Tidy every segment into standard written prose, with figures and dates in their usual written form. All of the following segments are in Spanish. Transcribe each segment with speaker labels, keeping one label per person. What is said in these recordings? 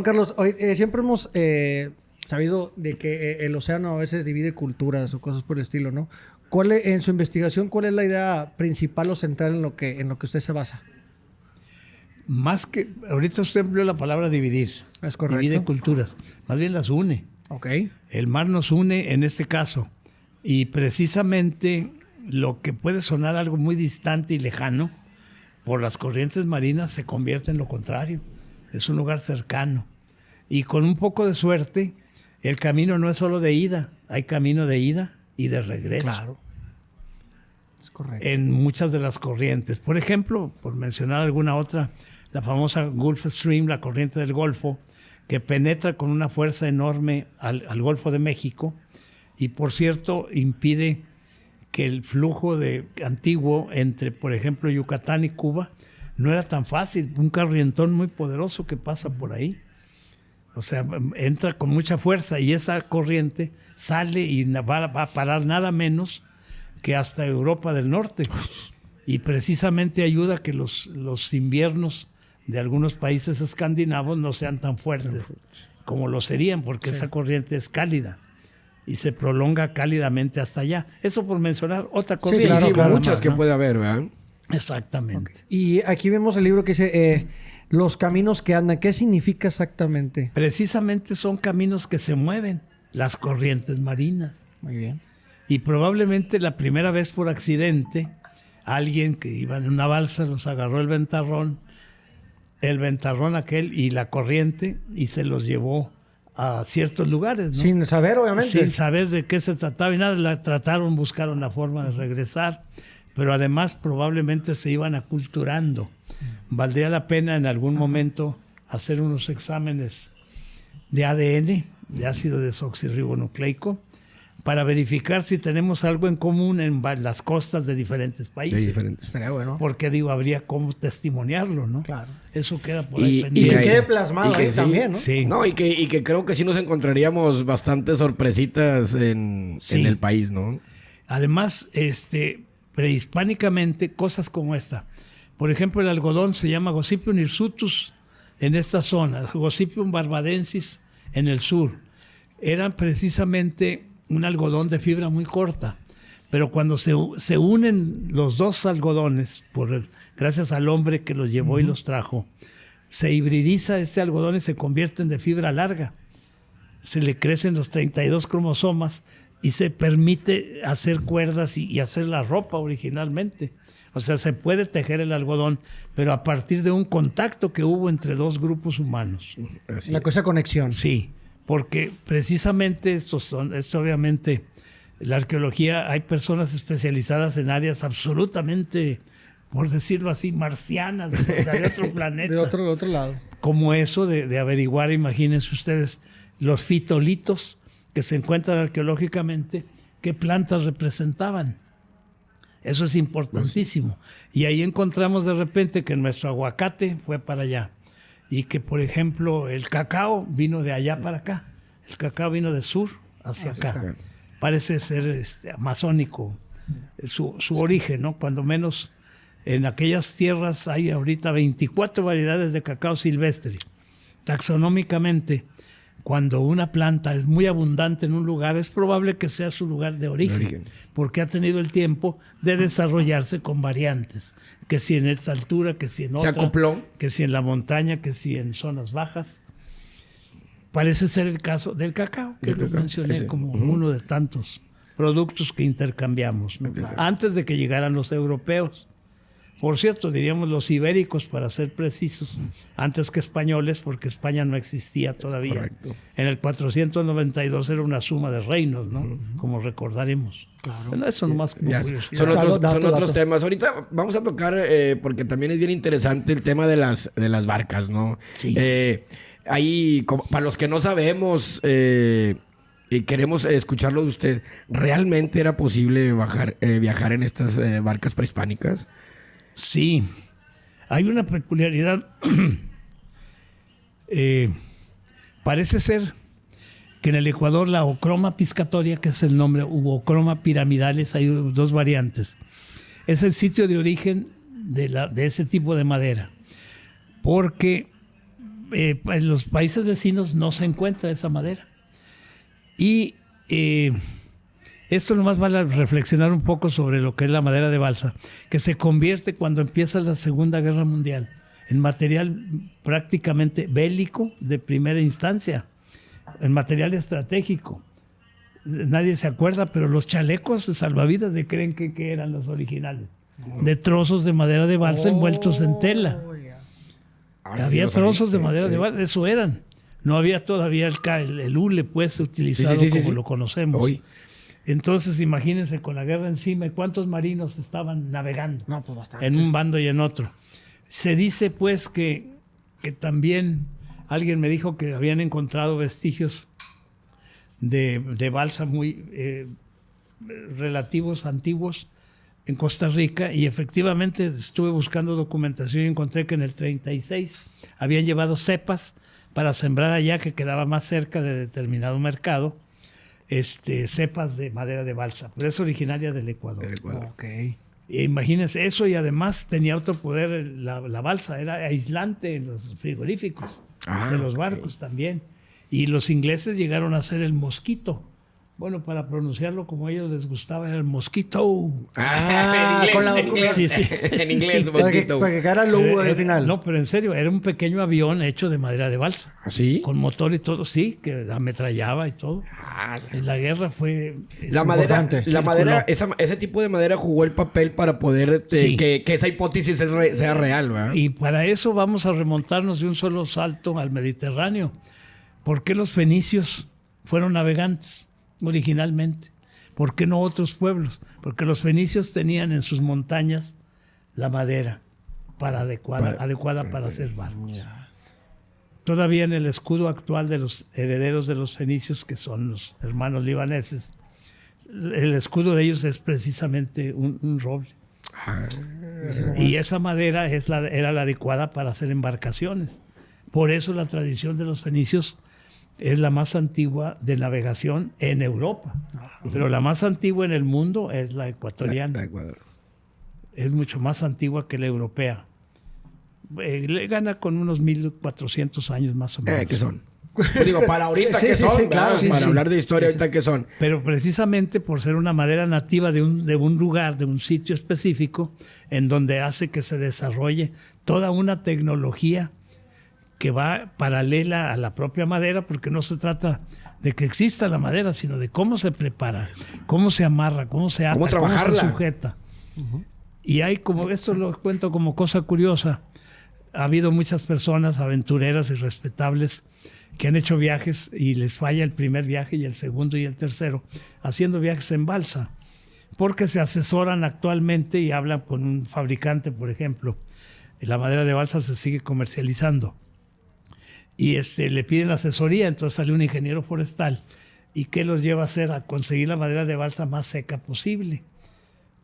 Speaker 1: Don Carlos, hoy, siempre hemos sabido de que el océano a veces divide culturas o cosas por el estilo, ¿no? En su investigación, ¿cuál es la idea principal o central en lo que usted se basa?
Speaker 2: Más que, ahorita usted empleó la palabra dividir.
Speaker 1: Es correcto.
Speaker 2: Divide culturas, más bien las une.
Speaker 1: Ok.
Speaker 2: El mar nos une en este caso. Y precisamente lo que puede sonar algo muy distante y lejano, por las corrientes marinas se convierte en lo contrario. Es un lugar cercano. Y con un poco de suerte, el camino no es solo de ida, hay camino de ida y de regreso.
Speaker 1: Claro. Es correcto.
Speaker 2: En muchas de las corrientes. Por ejemplo, por mencionar alguna otra, la famosa Gulf Stream, la corriente del Golfo, que penetra con una fuerza enorme al Golfo de México y, por cierto, impide que el flujo antiguo entre, por ejemplo, Yucatán y Cuba no era tan fácil. Un corrientón muy poderoso que pasa por ahí. O sea, entra con mucha fuerza y esa corriente sale y va a parar nada menos que hasta Europa del Norte. Y precisamente ayuda a que los inviernos de algunos países escandinavos no sean tan fuertes como lo serían, porque esa corriente es cálida y se prolonga cálidamente hasta allá. Eso por mencionar otra corriente.
Speaker 3: Sí, claro, muchas
Speaker 2: más,
Speaker 3: que
Speaker 2: ¿no?
Speaker 3: puede haber, ¿verdad?
Speaker 2: Exactamente.
Speaker 1: Okay. Y aquí vemos el libro que dice los caminos que andan. ¿Qué significa exactamente?
Speaker 2: Precisamente son caminos que se mueven, las corrientes marinas.
Speaker 1: Muy bien.
Speaker 2: Y probablemente la primera vez por accidente, alguien que iba en una balsa los agarró el ventarrón aquel y la corriente y se los llevó a ciertos lugares, ¿no?
Speaker 1: Sin saber, obviamente.
Speaker 2: Sin saber de qué se trataba y nada. Buscaron la forma de regresar, pero además probablemente se iban aculturando. Valdría la pena en algún momento hacer unos exámenes de ADN, de ácido desoxirribonucleico, para verificar si tenemos algo en común en las costas de diferentes países.
Speaker 1: Estaría bueno.
Speaker 2: Porque habría cómo testimoniarlo, ¿no?
Speaker 1: Claro.
Speaker 2: Eso queda por ahí
Speaker 1: Y
Speaker 2: pendiente.
Speaker 1: que quede plasmado ahí también, ¿no?
Speaker 2: Sí.
Speaker 3: No, y que creo que sí nos encontraríamos bastantes sorpresitas en el país, ¿no?
Speaker 2: Además, prehispánicamente, cosas como esta. Por ejemplo, el algodón se llama Gossypium hirsutus en esta zona, Gossypium barbadensis en el sur. Eran precisamente un algodón de fibra muy corta, pero cuando se unen los dos algodones, gracias al hombre que los llevó y los trajo, se hibridiza este algodón y se convierte en de fibra larga. Se le crecen los 32 cromosomas y se permite hacer cuerdas y hacer la ropa originalmente. O sea, se puede tejer el algodón, pero a partir de un contacto que hubo entre dos grupos humanos.
Speaker 1: Cosa conexión.
Speaker 2: Sí. Porque precisamente esto obviamente, la arqueología, hay personas especializadas en áreas absolutamente, por decirlo así, marcianas, o sea, de otro planeta.
Speaker 1: De otro lado.
Speaker 2: Como eso de averiguar, imagínense ustedes, los fitolitos que se encuentran arqueológicamente, qué plantas representaban. Eso es importantísimo. Y ahí encontramos de repente que nuestro aguacate fue para allá. Y que, por ejemplo, el cacao vino de allá para acá. El cacao vino de sur hacia acá. Parece ser amazónico su origen, ¿no? Cuando menos en aquellas tierras hay ahorita 24 variedades de cacao silvestre. Taxonómicamente, cuando una planta es muy abundante en un lugar, es probable que sea su lugar de origen, porque ha tenido el tiempo de desarrollarse con variantes, que si en esta altura, que si en otra,
Speaker 3: se acopló,
Speaker 2: que si en la montaña, que si en zonas bajas. Parece ser el caso del cacao, que lo mencioné como uno de tantos productos que intercambiamos, ¿no? Claro. Antes de que llegaran los europeos. Por cierto, diríamos los ibéricos, para ser precisos, antes que españoles, porque España no existía todavía. En el 492 era una suma de reinos, ¿no? Como recordaremos. Claro. Bueno, eso nomás como
Speaker 3: son otros temas. Ahorita vamos a tocar, porque también es bien interesante el tema de las barcas, ¿no?
Speaker 2: Sí.
Speaker 3: Ahí, para los que no sabemos y queremos escucharlo de usted, ¿realmente era posible viajar en estas barcas prehispánicas?
Speaker 2: Sí, hay una peculiaridad. Parece ser que en el Ecuador la Ochroma piscatoria, que es el nombre, u Ochroma piramidalis, hay dos variantes. Es el sitio de origen de ese tipo de madera, porque en los países vecinos no se encuentra esa madera. Y esto nomás vale a reflexionar un poco sobre lo que es la madera de balsa, que se convierte cuando empieza la Segunda Guerra Mundial en material prácticamente bélico de primera instancia, en material estratégico. Nadie se acuerda, pero los chalecos de salvavidas de creen que eran los originales, de trozos de madera de balsa envueltos en tela. Había trozos de madera de balsa, eso eran. No había todavía el hule pues utilizado como lo conocemos. Hoy. Entonces imagínense con la guerra encima, ¿cuántos marinos estaban navegando?
Speaker 1: No, pues bastantes.
Speaker 2: En un bando y en otro. Se dice pues que también alguien me dijo que habían encontrado vestigios de balsa muy relativos, antiguos, en Costa Rica, y efectivamente estuve buscando documentación y encontré que en el 36 habían llevado cepas para sembrar allá, que quedaba más cerca de determinado mercado, cepas de madera de balsa, pero es originaria del Ecuador.
Speaker 1: Okay.
Speaker 2: Imagínense eso, y además tenía otro poder, la balsa era aislante en los frigoríficos de los barcos también. Y los ingleses llegaron a hacer el mosquito. Bueno, para pronunciarlo como a ellos les gustaba, era el mosquito.
Speaker 3: En inglés.
Speaker 2: Sí, sí.
Speaker 3: En inglés, mosquito.
Speaker 1: Para que quedara lo al final.
Speaker 2: No, pero en serio, era un pequeño avión hecho de madera de balsa.
Speaker 3: ¿Ah, sí?
Speaker 2: Con motor y todo, sí, que ametrallaba y todo. En la guerra fue...
Speaker 3: La madera, ese tipo de madera jugó el papel para poder que esa hipótesis sea real, ¿verdad?
Speaker 2: Y para eso vamos a remontarnos de un solo salto al Mediterráneo. ¿Por qué los fenicios fueron navegantes originalmente? ¿Por qué no otros pueblos? Porque los fenicios tenían en sus montañas la madera adecuada para hacer barcos. Todavía en el escudo actual de los herederos de los fenicios, que son los hermanos libaneses, el escudo de ellos es precisamente un roble. Y esa madera era la adecuada para hacer embarcaciones. Por eso la tradición de los fenicios es la más antigua de navegación en Europa. Pero la más antigua en el mundo es la ecuatoriana.
Speaker 3: La Ecuador.
Speaker 2: Es mucho más antigua que la europea. Le gana con unos 1400 años más o menos.
Speaker 3: ¿Qué son? Digo, para ahorita, ¿qué son?
Speaker 1: Sí, claro,
Speaker 3: para hablar de historia, ahorita, ¿qué son?
Speaker 2: Pero precisamente por ser una madera nativa de un lugar, de un sitio específico, en donde hace que se desarrolle toda una tecnología que va paralela a la propia madera, porque no se trata de que exista la madera, sino de cómo se prepara, cómo se amarra, cómo se ata, cómo se sujeta. Y hay como, esto lo cuento como cosa curiosa, ha habido muchas personas aventureras y respetables que han hecho viajes y les falla el primer viaje y el segundo y el tercero, haciendo viajes en balsa, porque se asesoran actualmente y hablan con un fabricante, por ejemplo. La madera de balsa se sigue comercializando. Y le piden asesoría, entonces sale un ingeniero forestal. ¿Y qué los lleva a hacer? A conseguir la madera de balsa más seca posible.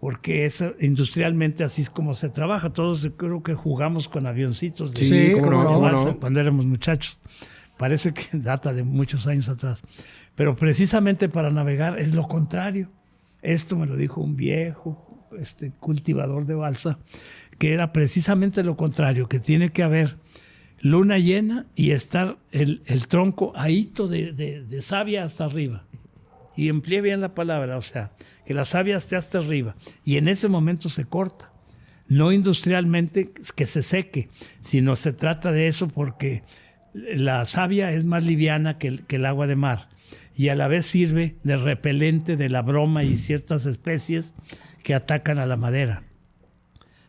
Speaker 2: Porque industrialmente así es como se trabaja. Todos creo que jugamos con avioncitos de balsa cuando éramos muchachos. Parece que data de muchos años atrás. Pero precisamente para navegar es lo contrario. Esto me lo dijo un viejo cultivador de balsa, que era precisamente lo contrario, que tiene que haber luna llena y estar el tronco ahito de savia hasta arriba. Y empleé bien la palabra, o sea, que la savia esté hasta arriba. Y en ese momento se corta. No industrialmente que se seque, sino se trata de eso porque la savia es más liviana que el agua de mar. Y a la vez sirve de repelente de la broma y ciertas especies que atacan a la madera.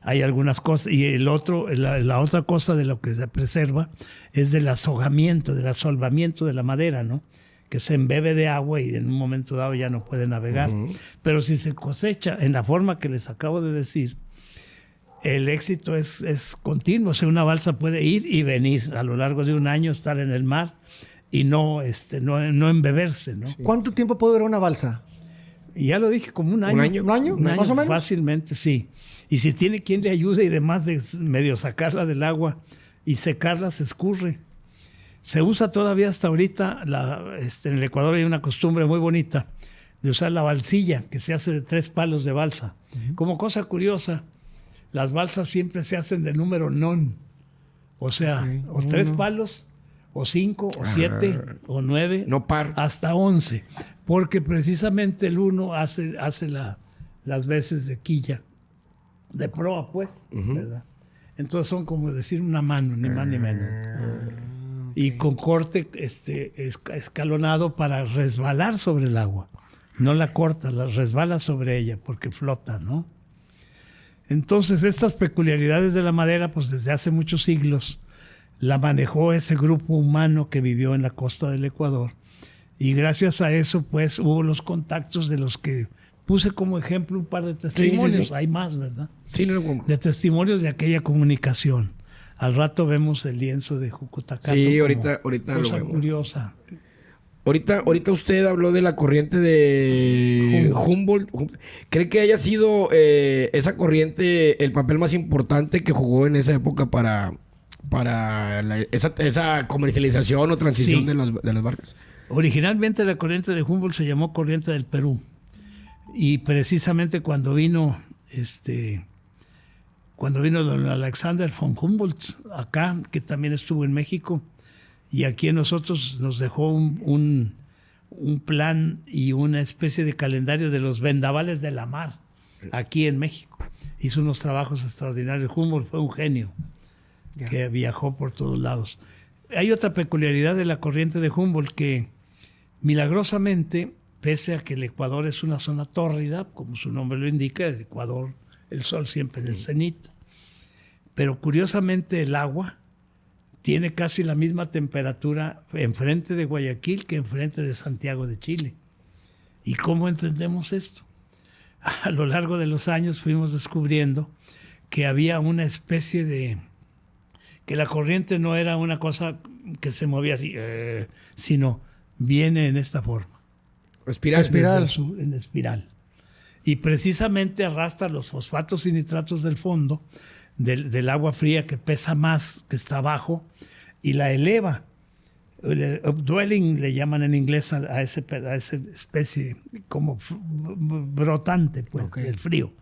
Speaker 2: Hay algunas cosas, y la otra cosa de lo que se preserva es del azogamiento, del asolvamiento de la madera, ¿no? Que se embebe de agua y en un momento dado ya no puede navegar. Pero si se cosecha en la forma que les acabo de decir, el éxito es continuo. O sea, una balsa puede ir y venir a lo largo de un año, estar en el mar y no embeberse, ¿no?
Speaker 1: Sí. ¿Cuánto tiempo puede durar una balsa?
Speaker 2: Ya lo dije, como un año.
Speaker 1: ¿Un año? ¿Más o menos?
Speaker 2: Fácilmente, sí. Y si tiene quien le ayude y demás de medio sacarla del agua y secarla, se escurre. Se usa todavía hasta ahorita, en el Ecuador hay una costumbre muy bonita de usar la balsilla, que se hace de 3 palos de balsa. Como cosa curiosa, las balsas siempre se hacen de número non. O sea,
Speaker 1: Ok.
Speaker 2: o 3 palos, o 5, o 7, o 9,
Speaker 3: No par.
Speaker 2: hasta 11. Porque precisamente el 1 hace las veces de quilla, de proa, pues, ¿verdad? Entonces son como decir una mano, ni más ni menos. Y con corte escalonado para resbalar sobre el agua. No la corta, la resbala sobre ella porque flota, ¿no? Entonces estas peculiaridades de la madera, pues desde hace muchos siglos, la manejó ese grupo humano que vivió en la costa del Ecuador. Y gracias a eso, pues hubo los contactos de los que puse como ejemplo un par de testimonios.
Speaker 3: sí.
Speaker 2: Hay más, ¿verdad?
Speaker 3: Sí, no, como-
Speaker 2: De testimonios de aquella comunicación. Al rato vemos el lienzo de Jucutacato.
Speaker 3: Sí,
Speaker 2: como
Speaker 3: ahorita lo
Speaker 2: cosa
Speaker 3: vemos.
Speaker 2: curiosa.
Speaker 3: Ahorita usted habló de la corriente de Humboldt. ¿Cree que haya sido esa corriente el papel más importante que jugó en esa época para esa comercialización o transición
Speaker 2: Sí.
Speaker 3: de las barcas?
Speaker 2: Originalmente la corriente de Humboldt se llamó Corriente del Perú. Y precisamente cuando vino don Alexander von Humboldt acá, que también estuvo en México, y aquí a nosotros nos dejó un plan y una especie de calendario de los vendavales de la mar aquí en México. Hizo unos trabajos extraordinarios. Humboldt fue un genio que viajó por todos lados. Hay otra peculiaridad de la corriente de Humboldt que milagrosamente, pese a que el Ecuador es una zona tórrida, como su nombre lo indica, el Ecuador, el sol siempre en el cenit, pero curiosamente el agua tiene casi la misma temperatura enfrente de Guayaquil que enfrente de Santiago de Chile. ¿Y cómo entendemos esto? A lo largo de los años fuimos descubriendo que había una especie de... que la corriente no era una cosa que se movía así, sino viene en esta forma.
Speaker 3: Espiral.
Speaker 2: Desde el sur, en espiral. Y precisamente arrastra los fosfatos y nitratos del fondo, del agua fría que pesa más, que está abajo, y la eleva. El upwelling le llaman en inglés a esa especie como brotante, pues, del frío.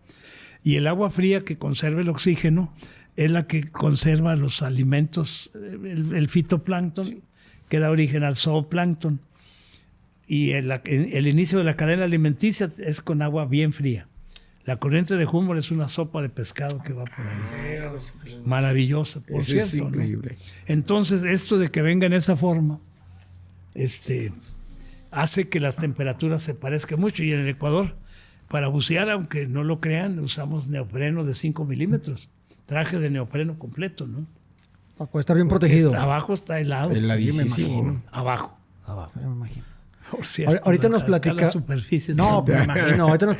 Speaker 2: Y el agua fría que conserva el oxígeno es la que conserva los alimentos, el fitoplancton, que da origen al zooplancton. Y el inicio de la cadena alimenticia es con agua bien fría. La corriente de Humboldt es una sopa de pescado que va por ahí. Maravillosa, por
Speaker 3: Eso
Speaker 2: cierto.
Speaker 3: es increíble.
Speaker 2: ¿No? Entonces, esto de que venga en esa forma, hace que las temperaturas se parezcan mucho. Y en el Ecuador, para bucear, aunque no lo crean, usamos neopreno de 5 milímetros. Traje de neopreno completo, ¿no?
Speaker 1: Para estar bien protegido.
Speaker 2: Abajo está helado.
Speaker 3: Heladísimo.
Speaker 2: Abajo.
Speaker 1: Me imagino.
Speaker 2: Por cierto,
Speaker 1: Ahorita nos
Speaker 2: acá
Speaker 1: platica.
Speaker 2: la superficie
Speaker 1: No,
Speaker 2: está-
Speaker 1: me imagino. Ahorita nos